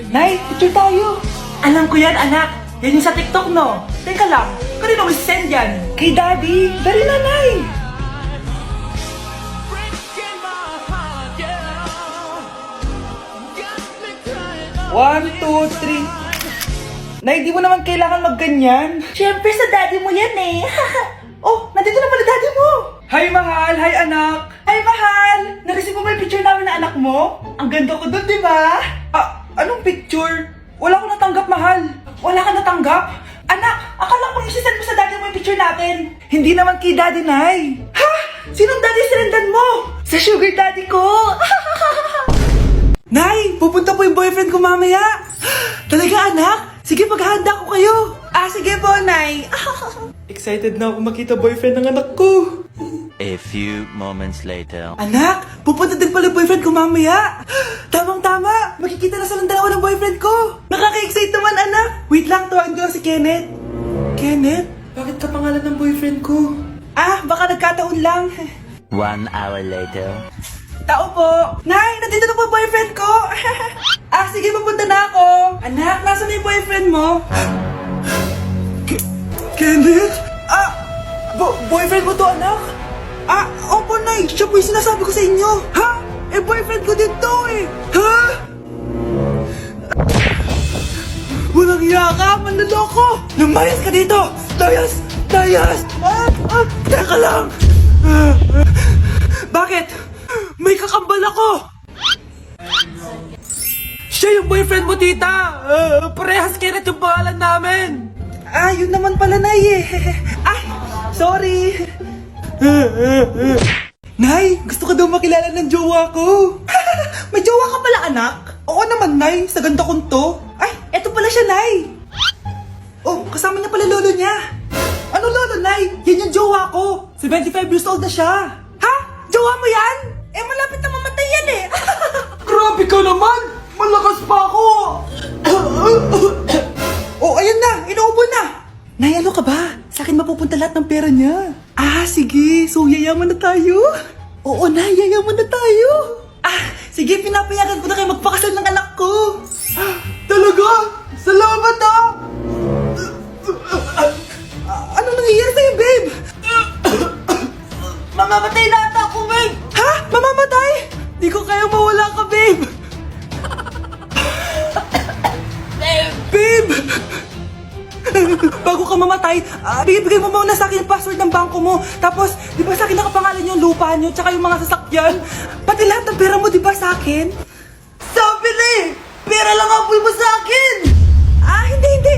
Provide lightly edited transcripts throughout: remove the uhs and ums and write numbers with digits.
Nay, picture tayo. Alam ko yan, anak. Yan yung sa TikTok, no? Teka lang, kanino mo send yan? Kay Daddy. Dali na, Nay. 1, 2, 3. Nay, di mo naman kailangan magganyan. Siyempre sa daddy mo yan eh. Oh, nandito na pala daddy mo. Hi, mahal. Hi, anak. Hi, mahal. Nareceive mo ba yung picture namin na anak mo? Ang ganda ko dun, di ba? Anong picture? Wala ko natanggap, mahal. Wala ka natanggap? Anak, akala ko isisend mo sa daddy mo yung picture natin. Hindi naman kay daddy, Nay. Ha? Sinong daddy sirendan mo? Sa sugar daddy ko. Nay, pupunta po yung boyfriend ko mamaya. Talaga, anak? Sige, paghahanda ko kayo. Sige po, Nay. Excited na ako makita boyfriend ng anak ko. A few moments later. Anak, pupunta din pala yung boyfriend ko mamaya. Tamang-tama, makikita na silang dalawa ng boyfriend ko. Nakaka-excite naman, anak. Wait lang, tawagin ko lang si Kenneth. Kenneth? Bakit ka pangalan ng boyfriend ko? Baka nagkataon lang. 1 hour later. Tao po. Nay, nandito na po boyfriend ko. Sige, papunta na ako. Anak, nasa na yung boyfriend mo? Kenneth? Boyfriend mo to, anak? Opo, Nay. Siya po yung sinasabi ko sa inyo. Ha? Boyfriend ko din to eh. Ha? Walang hiya ka, manloloko. Lumayas ka dito. Layas! Layas! Teka lang. Bakit? May kakambal ako! Siya yung boyfriend mo, tita! Parehas Kenneth yung pangalan namin! Yun naman pala, Nay eh. Sorry! Nay, gusto ko daw makilala ng jowa ko! May jowa ka pala, anak? Oo naman, Nay. Sa ganda kong to. Eto pala siya, Nay! Oh, kasama niya pala lolo niya! Ano lolo, Nay? Yan yung jowa ko! 75 years old na siya! Ha? Jowa mo yan? Malapit na mamatay yan eh! Grabe ka naman! Malakas pa ako! Ayan na! Inuubo na! Nay, ano ka ba? Sa akin mapupunta lahat ng pera niya. Sige. So, yayaman na tayo? Oo, Nay. Yayaman na tayo. Sige. Pinapayagan ko na kayo magpakasal ng anak ko. Talaga? Salamat Ano nangyayari sa'yo, babe? Mamamatay na ata ako, babe! Ha? Mamamatay? Di ko kaya mawala ka, babe! Babe! Bago ka mamatay, bigay mo muna sa akin yung password ng bangko mo. Tapos, di ba sa akin nakapangalan yung lupa nyo, tsaka yung mga sasakyan? Pati lahat ng pera mo, di ba sa akin? Sabi na eh! Pera lang ang mo sa akin! Hindi.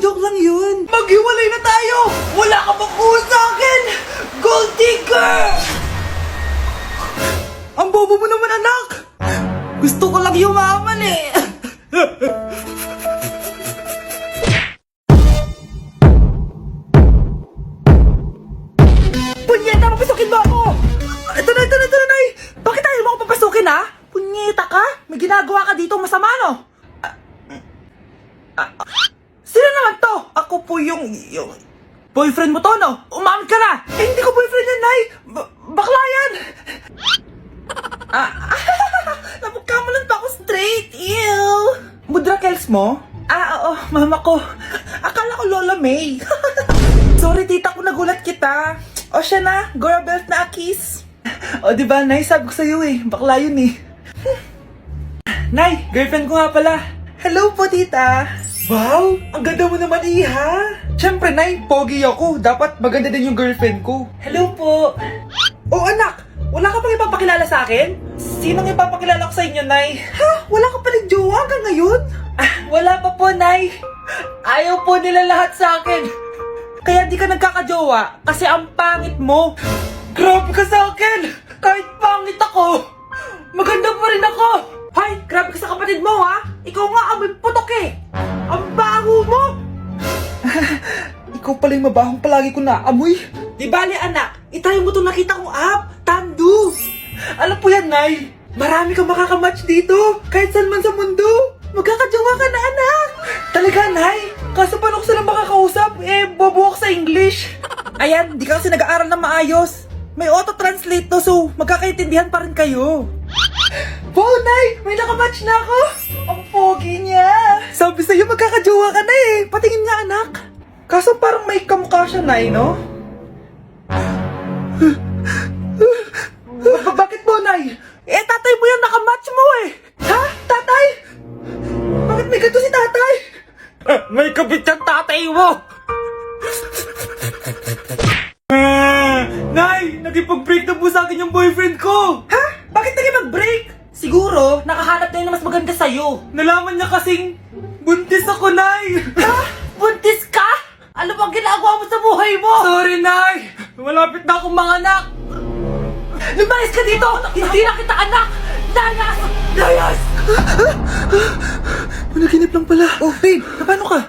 Joke lang yun. Maghiwalay na tayo! Wala ka makuha sa akin! Gold digger! Ang bobo mo naman, anak! Gusto ko lang yumaman eh! Punyeta, papasukin mo ako! Ito na, Nay! Bakit ayaw mo ako papasukin, ha? Punyeta ka? May ginagawa ka dito masama, no? Sino naman to? Ako po yung boyfriend mo to, no? Umamin ka na! Hindi ko boyfriend yan, Nay! Bakla yan! Napagkamalan pa ako straight! Ew! Mudra Kels mo? Oo, mama ko. Akala ko Lola May. Sorry, tita ko, nagulat kita. Siya na, Gora Belt na Akis. Diba, Nay, sabi ko sa'yo eh. Bakla yun eh. Nay, girlfriend ko nga pala. Hello po, tita. Wow, ang ganda mo naman, iha. Siyempre, Nay, pogi ako. Dapat maganda din yung girlfriend ko. Hello po. Anak, wala ka pang ipapakilala sa akin? Sinong ipapakilala ko sa inyo, Nay? Ha? Wala ka palang jowa hanggang ngayon? Wala pa po, Nay. Ayaw po nila lahat sa akin. Kaya di ka nagkakajowa kasi ang pangit mo. Grabe ka sa akin. Kahit pangit ako, maganda pa rin ako. Hay, grabe ka sa kapatid mo, ha? Ikaw nga amoy putok eh. Ang baho mo. Ikaw pala yung mabahong palagi ko naamoy. Di bali, anak. Itayo mo itong nakita kong app. Tandu. Alam po yan, Nay. Marami kang makakamatch dito. Kahit saan man sa mundo. Magkakajowa ka na, anak. Talaga, Nay? Kaso paano ko silang makakausap? Bobo ako sa English. Ayan, di ka kasi nag-aaral na maayos. May auto-translate to, so magkakaintindihan pa rin kayo. Wow, Nay! May nakamatch na ako! Ang pogi niya. Sabi sa'yo, magkakajowa ka na eh. Patingin nga, anak. Kaso parang may kamukha siya, Nay, no? Bakit mo, Nay? Eh, tatay mo yung nakamatch mo eh. Ha? Tatay? Bakit may ganito si tatay? May kabit yung tatay mo. Nay, nagipag-break na po sa akin yung boyfriend ko. Ha? Bakit nagipag-break? Siguro, nakahanap na yun na mas maganda sa'yo. Nalaman niya kasing buntis ako, Nay. Ha? Buntis ka? Ano bang ginagawa mo sa buhay mo? Sorry, Nay. Malapit na akong manganak. Lumayas ka dito! Hindi na kita anak! Layas! Layas! Managinip lang pala. Oh, babe, paano ka?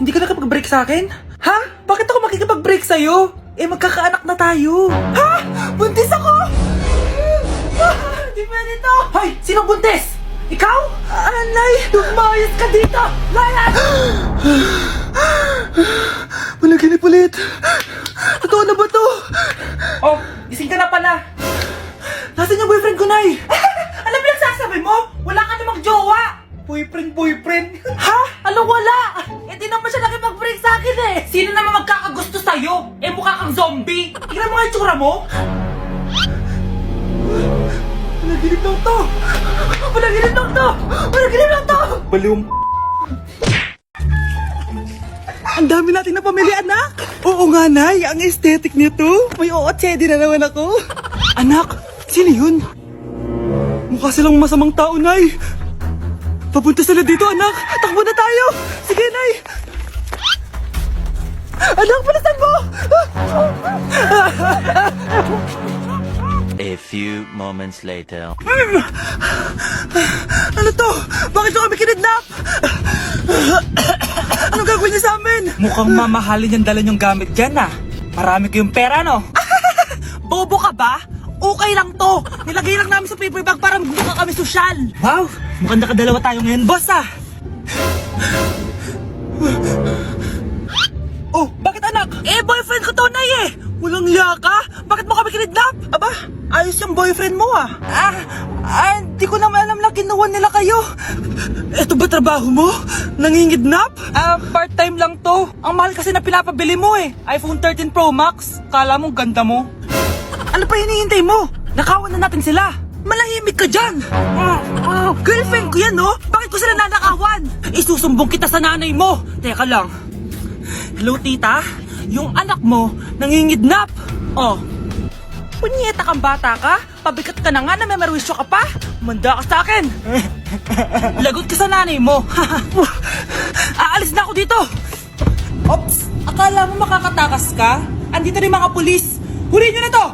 Hindi ka nakapag-break sa akin? Ha? Bakit ako makikipag-break sa'yo? Eh, magkakaanak na tayo. Ha? Buntis ako? Di pwede to. Hoy, sinong buntis? Ikaw? Anay, lumayas ka dito! Layas! Managinip ulit. Totoo na ba to? Oh, gising ka na pala. Nasaan yung boyfriend ko, Nay? Alam mo yung sasabi mo? Wala ka namang jowa. Boyfriend? Ha? Alam wala? Eh di naman siya nakipag-break sa akin eh. Sino naman magkakagusto sa'yo? Eh mukha kang zombie. Tingnan mo nga yung tsura mo. Panaginip lang to. Panaginip lang to. Panaginip lang to. Baliw. Ang dami natin na pamilya, anak. Oo nga, Nay. Ang aesthetic nito. May ootsedi na naman ako. Anak, sino yun? Mukha silang masamang tao, Nay. Papunta sila dito, anak. Takbo na tayo. Sige, Nay. Anak, palasan mo. A few moments later. Ano to? Bakit nyo kami kinidnap? Anong gagawin niya sa amin? Mukhang mamahalin yung dala niyong gamit dyan, ah. Marami kayong pera, no? Bobo ka ba? Okay lang to. Nilagay lang namin sa paper bag para magbuka kami sosyal. Wow, mukhang nakadalawa tayo ngayon, boss, ah. Oh, bakit anak? Eh, boyfriend ko to, Nay, eh. Walang liya ka? Bakit mo kami kinidnap? Aba, ayos yung boyfriend mo, ah. Hindi ko naman alam na kinuha nila kayo. Ito ba trabaho mo? Nangingidnap? Part-time lang to. Ang mahal kasi na pinapabili mo, eh. iPhone 13 Pro Max. Kala mo ganda mo. Ano pa hinihintay mo? Nakawan na natin sila. Malahimik ka dyan. Girlfriend ko yan, no? Bakit ko sila nanakawan? Isusumbong kita sa nanay mo. Teka lang. Hello, tita? Yung anak mo, nangingidnap. Oh. Punyeta kang bata ka? Pabigat ka na nga na may merwisyo ka pa? Manda ka sa akin. Lagot ka sa nanay mo. Aalis na ako dito. Ops, akala mo makakatakas ka? Andito rin mga pulis. Huli nyo na to!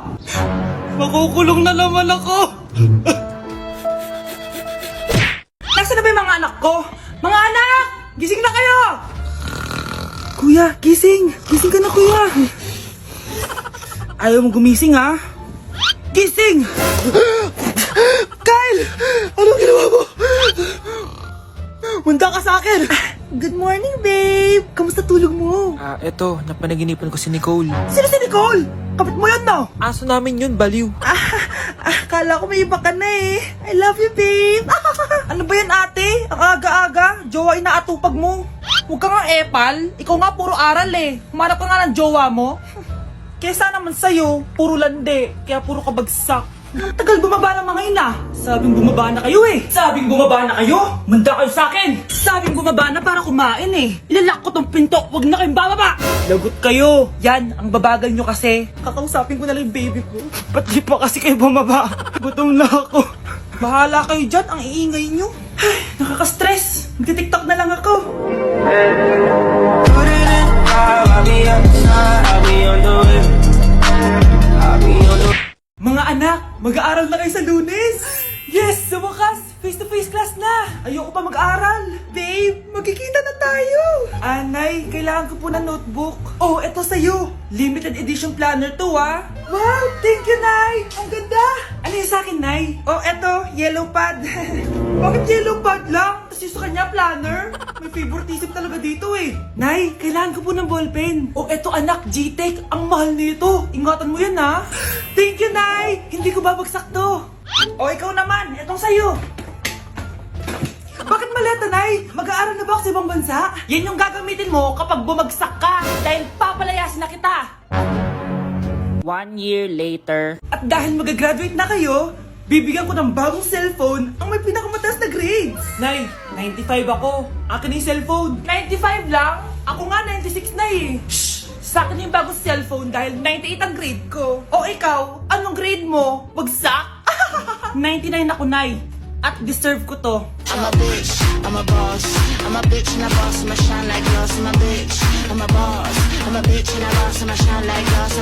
Makukulong na naman ako. Nasaan na ba yung mga anak ko? Mga anak! Gising na kayo! Kuya, gising! Gising ka na, kuya! Ayaw mo gumising, ha? Gising! Kyle! Anong ginawa mo? Munda ka sa akin! Good morning, babe! Kamusta tulog mo? Eto, napanaginipan ko si Nicole. Sino si Nicole? Kapit mo yun, no? Aso namin yun, baliw. Kala ko may iba ka na eh. I love you, babe. Ano ba yan, ate? Ang aga-aga. Jowa inaatupag mo. Huwag ka nga epal. Ikaw nga puro aral eh. Humanap ka nga ng jowa mo. Kesa naman sa'yo, puro lande. Kaya puro kabagsak. Ang tagal bumaba ng mga ina. Sabing bumaba na kayo eh. Sabing bumaba na kayo. Manda kayo sa akin. Sabing bumaba na para kumain eh. Ilalak ko tong pinto. Huwag na kayong bababa. Lagot kayo. Yan, ang babagal nyo kasi. Kakausapin ko na lang yung baby ko. Ba't di pa kasi kayo bumaba? Gutom na ako. Bahala kayo dyan. Ang iingay nyo. Ay, nakaka-stress. Magti-tiktok na lang ako. Mga anak, mag-aaral na kayo sa Lunes! Yes! Sa wakas! Face-to-face class na! Ayoko pa mag-aaral! Babe, magkikita na tayo! Anay, kailangan ko po ng notebook. Oh, eto sa'yo! Limited edition planner to, ah! Wow! Thank you, Nay! Ang ganda! Ano yung sa'kin, Nay? Oh, eto, yellow pad. Bakit yellow pad lang? Tapos yung sa kanya, planner? May favoritism talaga dito eh. Nay, kailangan ko po ng ballpen. Oh, eto anak, G-Tech. Ang mahal nito. Ingatan mo yan, ha? Thank you, Nay! Hindi ko babagsak to. O, ikaw naman. Etong sa'yo. Paleta, Nay! Mag-aaral na ba ako sa ibang bansa? Yan yung gagamitin mo kapag bumagsak ka dahil papalayasin na kita. 1 year later. At dahil mag-graduate na kayo, bibigyan ko ng bagong cellphone ang may pinakamataas na grades. Nay, 95 ako. Akin yung cellphone. 95 lang? Ako nga 96 na eh. Shh! Sa akin yung bagong cellphone dahil 98 ang grade ko. O ikaw, anong grade mo? Bagsak? 99 ako, Nay. At deserve ko to. I'm a bitch, I'm a boss. I'm a bitch and a boss, I'ma shine like glass. I'm a bitch, I'm a boss. I'm a bitch and a boss, I'ma shine like glass.